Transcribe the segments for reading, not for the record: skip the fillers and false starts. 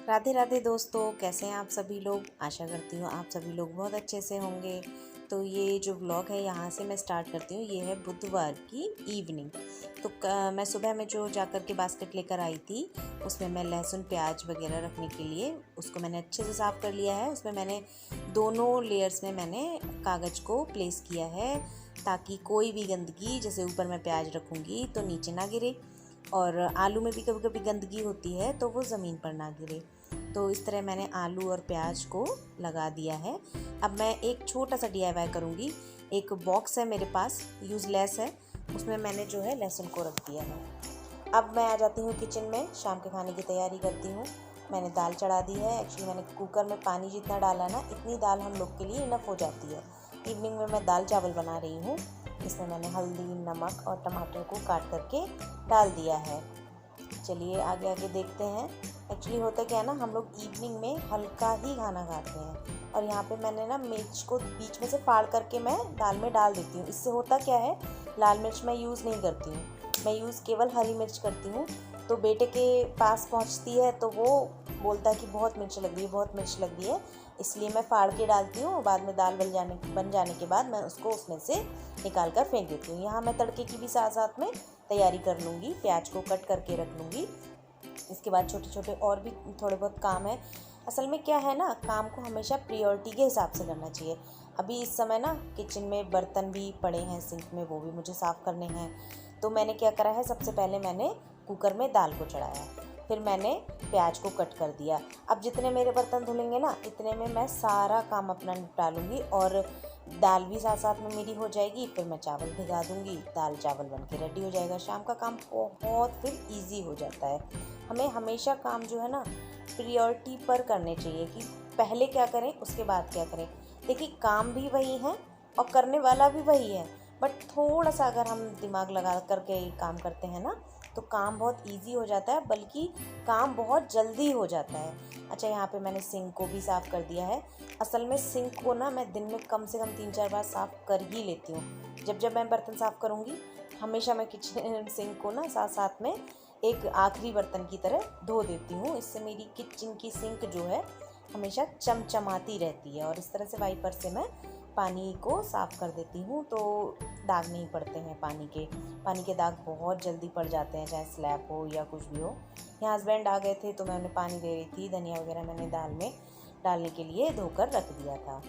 राधे राधे दोस्तों, कैसे हैं आप सभी लोग। आशा करती हूँ आप सभी लोग बहुत अच्छे से होंगे। तो ये जो व्लॉग है यहाँ से मैं स्टार्ट करती हूँ। ये है बुधवार की इवनिंग। तो मैं सुबह में जो जाकर के बास्केट लेकर आई थी, उसमें मैं लहसुन प्याज वगैरह रखने के लिए उसको मैंने अच्छे से साफ़ कर लिया है। उसमें मैंने दोनों लेयर्स में मैंने कागज़ को प्लेस किया है, ताकि कोई भी गंदगी, जैसे ऊपर मैं प्याज रखूँगी तो नीचे ना गिरे, और आलू में भी कभी कभी गंदगी होती है तो वो ज़मीन पर ना गिरे। तो इस तरह मैंने आलू और प्याज को लगा दिया है। अब मैं एक छोटा सा DIY करूँगी। एक बॉक्स है मेरे पास, यूज़लेस है, उसमें मैंने जो है लहसुन को रख दिया है। अब मैं आ जाती हूँ किचन में, शाम के खाने की तैयारी करती हूँ। मैंने दाल चढ़ा दी है। एक्चुअली मैंने कुकर में पानी जितना डाला ना, इतनी दाल हम लोग के लिए इनफ हो जाती है। इवनिंग में मैं दाल चावल बना रही हूँ। इसमें मैंने हल्दी, नमक और टमाटर को काट करके डाल दिया है। चलिए आगे आगे देखते हैं। एक्चुअली होता क्या है ना, हम लोग इवनिंग में हल्का ही खाना खाते हैं, और यहाँ पे मैंने ना मिर्च को बीच में से फाड़ करके मैं दाल में डाल देती हूँ। इससे होता क्या है, लाल मिर्च मैं यूज़ नहीं करती हूँ, मैं यूज़ केवल हरी मिर्च करती हूँ। तो बेटे के पास पहुँचती है तो वो बोलता है कि बहुत मिर्च लग रही है, बहुत मिर्च लग रही है, इसलिए मैं फाड़ के डालती हूँ। बाद में दाल बन जाने के बाद मैं उसको उसमें से निकाल कर फेंक देती हूँ। यहाँ मैं तड़के की भी साथ साथ में तैयारी कर लूँगी, प्याज को कट करके रख लूँगी। इसके बाद छोटे छोटे और भी थोड़े बहुत काम है। असल में क्या है ना, काम को हमेशा प्रायोरिटी के हिसाब से करना चाहिए। अभी इस समय ना किचन में बर्तन भी पड़े हैं सिंक में, वो भी मुझे साफ़ करने हैं। तो मैंने क्या करा है, सबसे पहले मैंने कुकर में दाल को चढ़ाया, फिर मैंने प्याज को कट कर दिया। अब जितने मेरे बर्तन धुलेंगे ना, इतने में मैं सारा काम अपना निपटा लूँगी, और दाल भी साथ साथ में मेरी हो जाएगी। फिर मैं चावल भिगा दूँगी, दाल चावल बन के रेडी हो जाएगा। शाम का काम बहुत फिर ईजी हो जाता है। हमें हमेशा काम जो है ना प्रायोरिटी पर करने चाहिए, कि पहले क्या करें उसके बाद क्या करें। देखिए, काम भी वही है और करने वाला भी वही है, बट थोड़ा सा अगर हम दिमाग लगा करके काम करते हैं ना, तो काम बहुत इजी हो जाता है, बल्कि काम बहुत जल्दी हो जाता है। अच्छा, यहाँ पे मैंने सिंक को भी साफ़ कर दिया है। असल में सिंक को ना मैं दिन में कम से कम 3-4 बार साफ़ कर ही लेती हूँ। जब मैं बर्तन साफ़ करूँगी, हमेशा मैं किचन सिंक को ना साथ साथ में एक आखिरी बर्तन की तरह धो देती हूँ। इससे मेरी किचन की सिंक जो है हमेशा चमचमाती रहती है, और इस तरह से वाइपर से मैं पानी को साफ़ कर देती हूँ, तो दाग नहीं पड़ते हैं पानी के दाग बहुत जल्दी पड़ जाते हैं, चाहे स्लैब हो या कुछ भी हो। यहाँ हस्बैंड आ गए थे तो मैं उन्हें पानी दे रही थी। धनिया वगैरह मैंने दाल में डालने के लिए धोकर रख दिया था।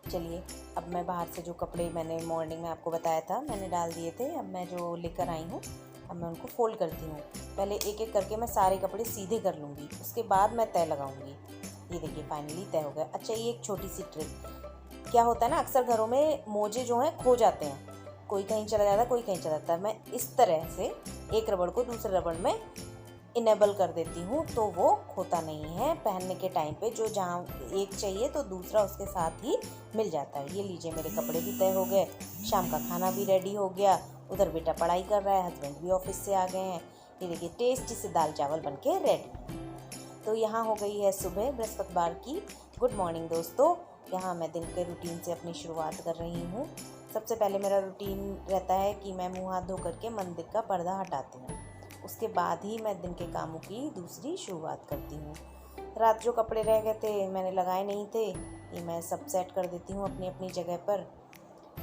चलिए, अब मैं बाहर से जो कपड़े मैंने मॉर्निंग में आपको बताया था मैंने डाल दिए थे, अब मैं जो लेकर आई हूँ, अब मैं उनको फ़ोल्ड करती हूँ। पहले एक एक करके मैं सारे कपड़े सीधे कर लूँगी, उसके बाद मैं तय लगाऊँगी। ये देखिए फाइनली तय हो गया। अच्छा, ये एक छोटी सी ट्रिक, क्या होता है ना, अक्सर घरों में मोजे जो हैं खो जाते हैं, कोई कहीं चला जाता है, कोई कहीं चला जाता है। मैं इस तरह से एक रबड़ को दूसरे रबड़ में इनेबल कर देती हूँ, तो वो खोता नहीं है। पहनने के टाइम पे जो जहाँ एक चाहिए तो दूसरा उसके साथ ही मिल जाता है। ये लीजिए, मेरे कपड़े भी तय हो गए, शाम का खाना भी रेडी हो गया। उधर बेटा पढ़ाई कर रहा है, हस्बैंड भी ऑफिस से आ गए हैं। ये देखिए टेस्टी से दाल चावल बन के रेडी। तो यहाँ हो गई है सुबह बृहस्पतिवार की। गुड मॉर्निंग दोस्तों। यहाँ मैं दिन के रूटीन से अपनी शुरुआत कर रही हूँ। सबसे पहले मेरा रूटीन रहता है कि मैं मुँह हाथ धो करके मंदिर का पर्दा हटाती हूँ, उसके बाद ही मैं दिन के कामों की दूसरी शुरुआत करती हूँ। रात जो कपड़े रह गए थे, मैंने लगाए नहीं थे, ये मैं सब सेट कर देती हूँ अपनी अपनी जगह पर।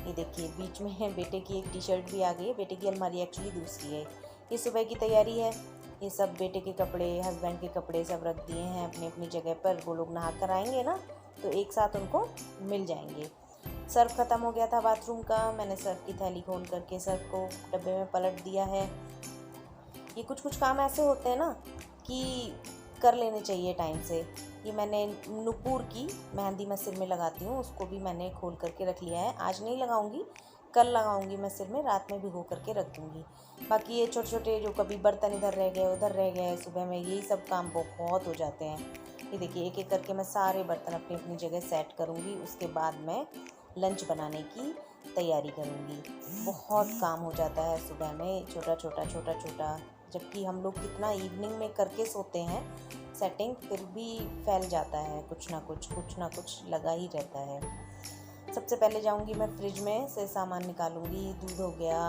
ये देखिए बीच में बेटे की एक टी-शर्ट भी आ गई है। बेटे की अलमारी एक्चुअली दूसरी है। ये सुबह की तैयारी है। ये सब बेटे के कपड़े, हस्बैंड के कपड़े सब रख दिए हैं अपनी अपनी जगह पर। वो लोग नहा कर आएंगे ना, तो एक साथ उनको मिल जाएंगे। सर्फ ख़त्म हो गया था बाथरूम का, मैंने सर्फ की थैली खोल करके सर्फ को डब्बे में पलट दिया है। ये कुछ कुछ काम ऐसे होते हैं ना कि कर लेने चाहिए टाइम से। ये मैंने नुपुर की मेहंदी मैं सिर में लगाती हूँ, उसको भी मैंने खोल करके रख लिया है। आज नहीं लगाऊंगी, कल लगाऊंगी मैं सिर में, रात में भिगो करके रख दूँगी। बाकी ये छोटे छोटे जो कभी बर्तन इधर रह गए उधर रह गए, सुबह में यही सब काम बहुत हो जाते हैं। ये देखिए एक एक करके मैं सारे बर्तन अपनी अपनी जगह सेट करूँगी, उसके बाद मैं लंच बनाने की तैयारी करूँगी। बहुत काम हो जाता है सुबह में, छोटा छोटा छोटा छोटा, जबकि हम लोग कितना इवनिंग में करके सोते हैं सेटिंग, फिर भी फैल जाता है, कुछ ना कुछ लगा ही रहता है। सबसे पहले जाऊंगी मैं फ्रिज में से सामान निकालूंगी। दूध हो गया,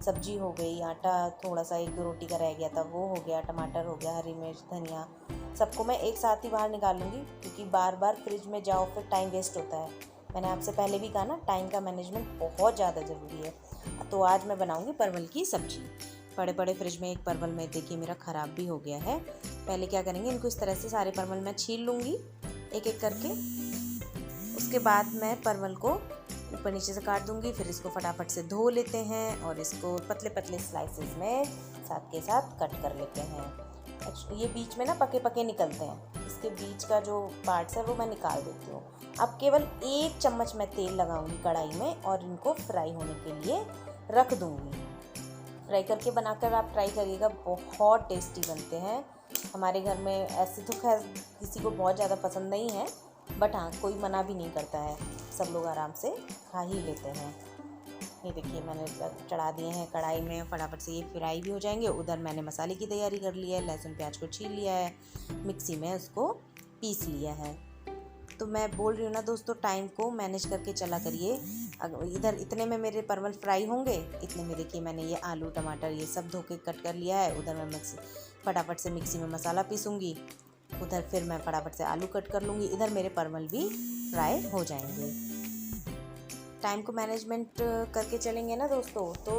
सब्जी हो गई, आटा थोड़ा सा 1-2 रोटी का रह गया था वो हो गया, टमाटर हो गया, हरी मिर्च, धनिया, सबको मैं एक साथ ही बाहर निकाल लूँगी, क्योंकि बार बार फ्रिज में जाओ फिर टाइम वेस्ट होता है। मैंने आपसे पहले भी कहा ना, टाइम का मैनेजमेंट बहुत ज़्यादा ज़रूरी है। तो आज मैं बनाऊँगी परवल की सब्ज़ी। पड़े पड़े फ्रिज में एक परवल में देखिए मेरा ख़राब भी हो गया है। पहले क्या करेंगे, इनको इस तरह से सारे परवल मैं छील लूँगी एक एक करके। उसके बाद मैं परवल को ऊपर नीचे से काट दूँगी, फिर इसको फटाफट से धो लेते हैं और इसको पतले पतले स्लाइसेस में साथ के साथ कट कर लेते हैं। ये बीच में ना पके पके निकलते हैं, इसके बीच का जो पार्ट्स है वो मैं निकाल देती हूँ। अब केवल 1 चम्मच मैं तेल लगाऊंगी कढ़ाई में और इनको फ्राई होने के लिए रख दूँगी। फ्राई करके बनाकर आप ट्राई करिएगा, बहुत टेस्टी बनते हैं। हमारे घर में ऐसे तो खैर किसी को बहुत ज़्यादा पसंद नहीं है, बट हाँ कोई मना भी नहीं करता है, सब लोग आराम से खा ही लेते हैं। ये देखिए मैंने चढ़ा दिए हैं कढ़ाई में, फटाफट से ये फ्राई भी हो जाएंगे। उधर मैंने मसाले की तैयारी कर ली है, लहसुन प्याज को छील लिया है, मिक्सी में उसको पीस लिया है। तो मैं बोल रही हूँ ना दोस्तों, टाइम को मैनेज करके चला करिए। इधर इतने में मेरे परवल फ्राई होंगे, इतने में देखिए मैंने ये आलू टमाटर ये सब धो के कट कर लिया है। उधर मैं फटाफट से मिक्सी में मसाला पीसूँगी, उधर फिर मैं फटाफट से आलू कट कर लूँगी, इधर मेरे परवल भी फ्राई हो जाएंगे। टाइम को मैनेजमेंट करके चलेंगे ना दोस्तों, तो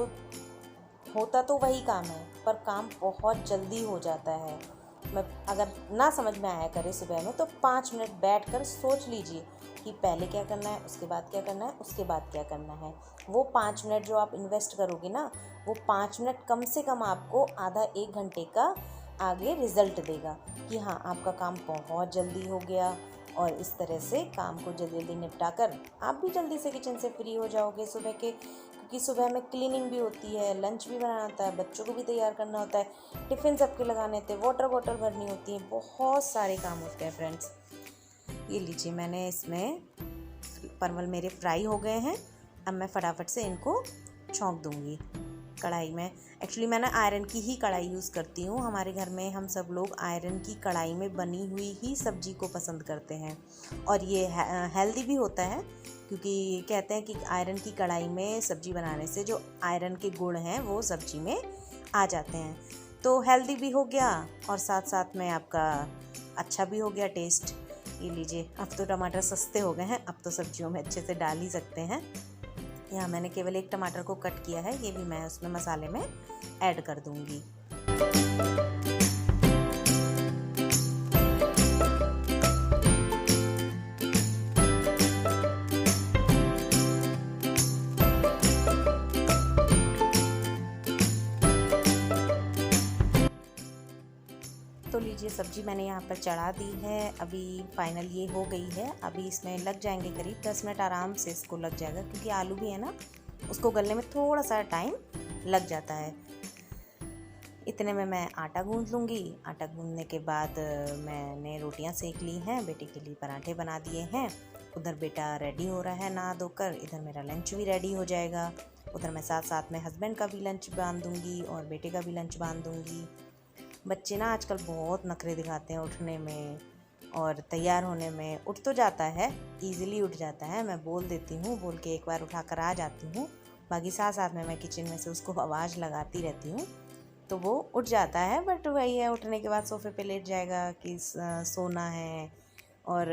होता तो वही काम है पर काम बहुत जल्दी हो जाता है। मैं अगर ना समझ में आया करे सुबह में, तो 5 मिनट बैठकर सोच लीजिए कि पहले क्या करना है, उसके बाद क्या करना है, उसके बाद क्या करना है। वो 5 मिनट जो आप इन्वेस्ट करोगे ना, वो 5 मिनट कम से कम आपको आधा 1 घंटे का आगे रिज़ल्ट देगा कि हाँ आपका काम बहुत जल्दी हो गया। और इस तरह से काम को जल्दी जल्दी निपटा कर आप भी जल्दी से किचन से फ्री हो जाओगे सुबह के, क्योंकि सुबह में क्लीनिंग भी होती है, लंच भी बनाना होता है, बच्चों को भी तैयार करना होता है, टिफ़िन सबके लगाने होते हैं, वाटर बॉटल भरनी होती है, बहुत सारे काम होते हैं फ्रेंड्स। ये लीजिए मैंने इसमें परवल मेरे फ्राई हो गए हैं। अब मैं फटाफट से इनको छौंक दूँगी कढ़ाई में। एक्चुअली मैं ना आयरन की ही कढ़ाई यूज़ करती हूँ। हमारे घर में हम सब लोग आयरन की कढ़ाई में बनी हुई ही सब्ज़ी को पसंद करते हैं, और ये हेल्दी भी होता है, क्योंकि कहते हैं कि आयरन की कढ़ाई में सब्ज़ी बनाने से जो आयरन के गुण हैं वो सब्ज़ी में आ जाते हैं। तो हेल्दी भी हो गया और साथ साथ में आपका अच्छा भी हो गया टेस्ट। ये लीजिए, अब तो टमाटर सस्ते हो गए हैं, अब तो सब्जियों में अच्छे से डाल ही सकते हैं। यहाँ मैंने केवल 1 टमाटर को कट किया है, ये भी मैं उसमें मसाले में ऐड कर दूँगी। तो लीजिए सब्ज़ी मैंने यहाँ पर चढ़ा दी है, अभी फाइनल ये हो गई है। अभी इसमें लग जाएंगे करीब 10 मिनट आराम से इसको लग जाएगा, क्योंकि आलू भी है ना, उसको गलने में थोड़ा सा टाइम लग जाता है। इतने में मैं आटा गूंद लूँगी। आटा गूंदने के बाद मैंने रोटियाँ सेक ली हैं, बेटे के लिए पराठे बना दिए हैं। उधर बेटा रेडी हो रहा है नहा धोकर, इधर मेरा लंच भी रेडी हो जाएगा। उधर मैं साथ साथ में हस्बैंड का भी लंच बांध दूँगी और बेटे का भी लंच बांध दूँगी। बच्चे ना आजकल बहुत नखरे दिखाते हैं उठने में और तैयार होने में। उठ तो जाता है, ईज़िली उठ जाता है, मैं बोल देती हूँ, बोल के एक बार उठा कर आ जाती हूँ, बाकी साथ साथ में मैं किचन में से उसको आवाज़ लगाती रहती हूँ, तो वो उठ जाता है। बट वही है, उठने के बाद सोफ़े पे लेट जाएगा कि सोना है और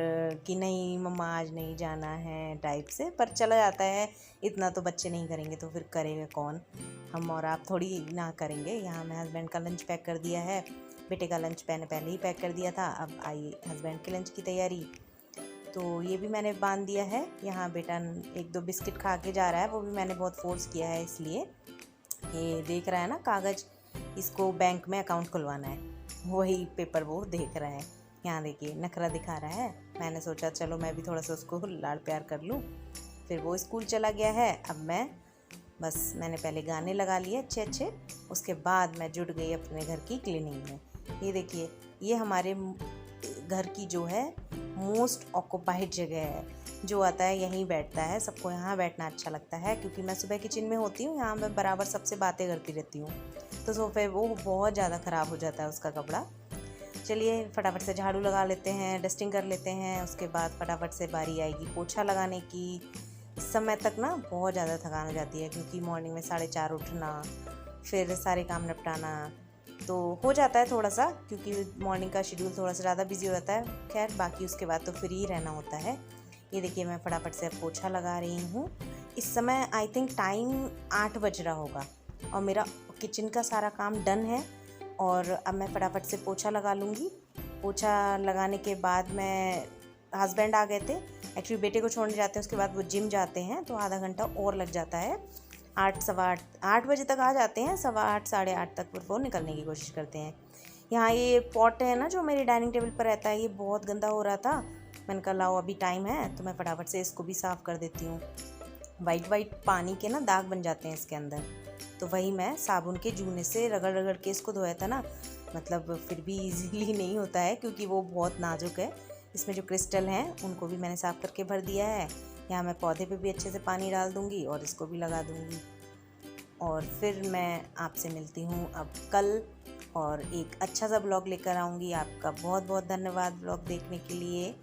कि नहीं मम्मा आज नहीं जाना है टाइप से, पर चला जाता है। इतना तो बच्चे नहीं करेंगे तो फिर करेगा कौन, हम और आप थोड़ी ना करेंगे। यहाँ मैं हस्बैंड का लंच पैक कर दिया है, बेटे का लंच मैंने पहले ही पैक कर दिया था। अब आई हस्बैंड के लंच की तैयारी, तो ये भी मैंने बांध दिया है। यहाँ बेटा 1-2 बिस्किट खा के जा रहा है, वो भी मैंने बहुत फोर्स किया है, इसलिए ये देख रहा है ना कागज़, इसको बैंक में अकाउंट खुलवाना है, वही पेपर वो देख रहा है। यहाँ देखिए नखरा दिखा रहा है, मैंने सोचा चलो मैं भी थोड़ा सा उसको लाड़ प्यार कर लूँ। फिर वो स्कूल चला गया है। अब मैं बस मैंने पहले गाने लगा लिए अच्छे अच्छे, उसके बाद मैं जुट गई अपने घर की क्लीनिंग में। ये देखिए, ये हमारे घर की जो है मोस्ट ऑक्यूपाइड जगह है, जो आता है यहीं बैठता है। सबको यहाँ बैठना अच्छा लगता है, क्योंकि मैं सुबह किचन में होती हूँ, यहाँ मैं बराबर सबसे बातें करती रहती हूँ, तो सोफे वो बहुत ज़्यादा ख़राब हो जाता है उसका कपड़ा। चलिए फटाफट से झाड़ू लगा लेते हैं, डस्टिंग कर लेते हैं, उसके बाद फटाफट से बारी आएगी पोछा लगाने की। इस समय तक ना बहुत ज़्यादा थकान हो जाती है, क्योंकि मॉर्निंग में 4:30 उठना, फिर सारे काम निपटाना, तो हो जाता है थोड़ा सा, क्योंकि मॉर्निंग का शेड्यूल थोड़ा सा ज़्यादा बिजी हो जाता है। खैर बाकी उसके बाद तो फ्री रहना होता है। ये देखिए मैं फटाफट से अब पोछा लगा रही हूँ। इस समय आई थिंक टाइम 8 बज रहा होगा और मेरा किचन का सारा काम डन है, और अब मैं फटाफट से पोछा लगा लूँगी। पोछा लगाने के बाद मैं, हस्बैंड आ गए थे एक्चुअली, बेटे को छोड़ने जाते हैं, उसके बाद वो जिम जाते हैं, तो आधा घंटा और लग जाता है। 8 सवा 8 बजे तक आ जाते हैं, 8:15 8:30 तक वो निकलने की कोशिश करते हैं। यहाँ ये पॉट है ना जो मेरे डाइनिंग टेबल पर रहता है, ये बहुत गंदा हो रहा था। मैंने कहा लाओ अभी टाइम है तो मैं फटाफट से इसको भी साफ़ कर देती हूँ। वाइट पानी के ना दाग बन जाते हैं इसके अंदर, तो वही मैं साबुन के जूने से रगड़ रगड़ के इसको धोया था ना, मतलब फिर भी इजीली नहीं होता है क्योंकि वो बहुत नाजुक है। इसमें जो क्रिस्टल हैं उनको भी मैंने साफ़ करके भर दिया है। यहाँ मैं पौधे पे भी अच्छे से पानी डाल दूँगी और इसको भी लगा दूँगी, और फिर मैं आपसे मिलती हूँ अब कल, और एक अच्छा सा ब्लॉग लेकर आऊँगी। आपका बहुत बहुत धन्यवाद ब्लॉग देखने के लिए।